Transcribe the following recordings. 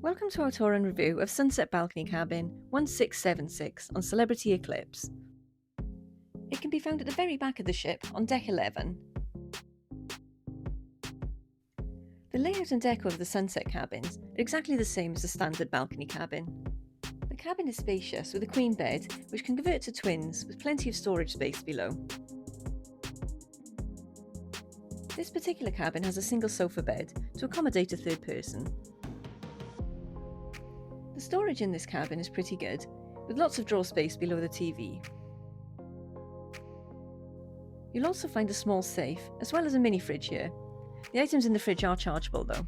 Welcome to our tour and review of Sunset Balcony Cabin 1676 on Celebrity Eclipse. It can be found at the very back of the ship on deck 11. The layout and decor of the Sunset cabins are exactly the same as the standard balcony cabin. The cabin is spacious with a queen bed which can convert to twins with plenty of storage space below. This particular cabin has a single sofa bed to accommodate a third person. The storage in this cabin is pretty good, with lots of drawer space below the TV. You'll also find a small safe, as well as a mini fridge here. The items in the fridge are chargeable though.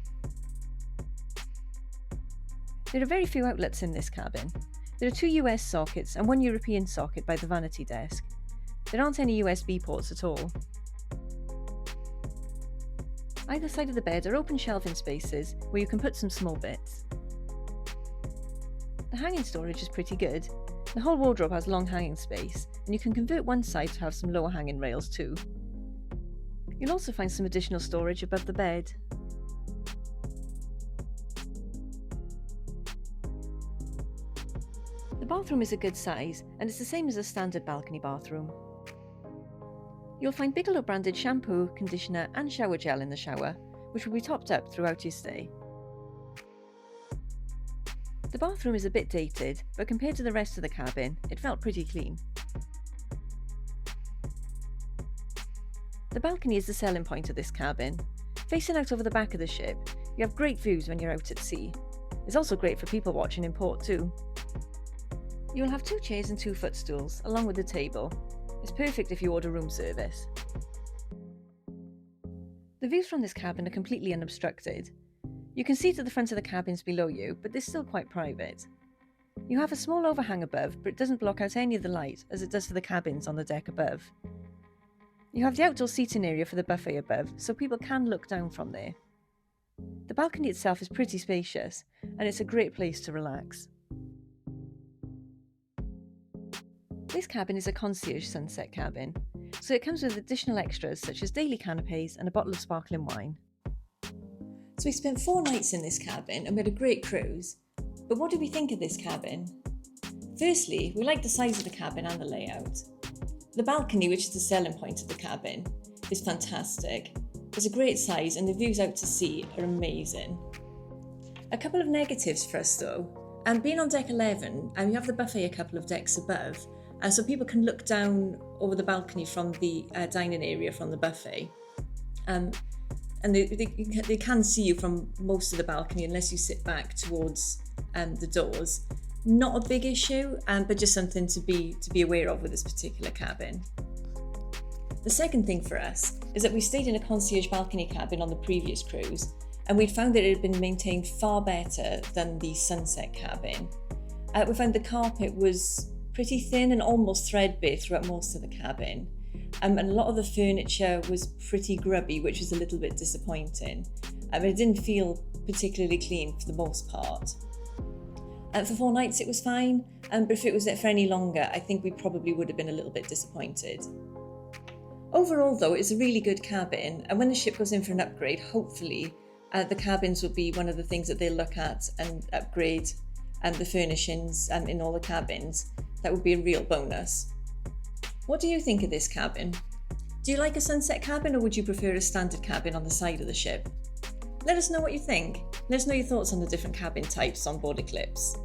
There are very few outlets in this cabin. There are 2 US sockets and 1 European socket by the vanity desk. There aren't any USB ports at all. Either side of the bed are open shelving spaces where you can put some small bits. The hanging storage is pretty good. The whole wardrobe has long hanging space, and you can convert one side to have some lower hanging rails too. You'll also find some additional storage above the bed. The bathroom is a good size, and it's the same as a standard balcony bathroom. You'll find Bigelow branded shampoo, conditioner and shower gel in the shower, which will be topped up throughout your stay. The bathroom is a bit dated, but compared to the rest of the cabin, it felt pretty clean. The balcony is the selling point of this cabin. Facing out over the back of the ship, you have great views when you're out at sea. It's also great for people watching in port too. You will have 2 chairs and 2 footstools, along with a table. It's perfect if you order room service. The views from this cabin are completely unobstructed. You can see to the front of the cabins below you, but they're still quite private. You have a small overhang above, but it doesn't block out any of the light as it does for the cabins on the deck above. You have the outdoor seating area for the buffet above, so people can look down from there. The balcony itself is pretty spacious, and it's a great place to relax. This cabin is a concierge sunset cabin, so it comes with additional extras such as daily canapes and a bottle of sparkling wine. So we spent 4 nights in this cabin and we had a great cruise. But what did we think of this cabin? Firstly, we liked the size of the cabin and the layout. The balcony, which is the selling point of the cabin, is fantastic. It's a great size and the views out to sea are amazing. A couple of negatives for us though. Being on deck 11, you have the buffet a couple of decks above, so people can look down over the balcony from the dining area from the buffet. And they can see you from most of the balcony unless you sit back towards the doors. Not a big issue, but just something to be aware of with this particular cabin. The second thing for us is that we stayed in a concierge balcony cabin on the previous cruise, and we'd found that it had been maintained far better than the Sunset cabin. We found the carpet was pretty thin and almost threadbare throughout most of the cabin. And a lot of the furniture was pretty grubby, which was a little bit disappointing. It didn't feel particularly clean for the most part. For 4 nights it was fine, but if it was there for any longer, I think we probably would have been a little bit disappointed. Overall though, it's a really good cabin, and when the ship goes in for an upgrade, hopefully the cabins will be one of the things that they'll look at and upgrade the furnishings in all the cabins. That would be a real bonus. What do you think of this cabin? Do you like a sunset cabin or would you prefer a standard cabin on the side of the ship? Let us know what you think. Let us know your thoughts on the different cabin types on board Eclipse.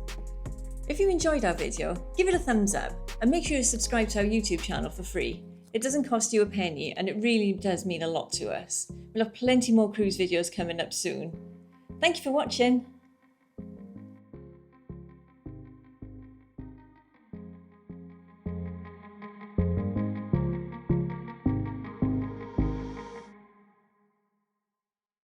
If you enjoyed our video, give it a thumbs up and make sure you subscribe to our YouTube channel for free. It doesn't cost you a penny and it really does mean a lot to us. We'll have plenty more cruise videos coming up soon. Thank you for watching.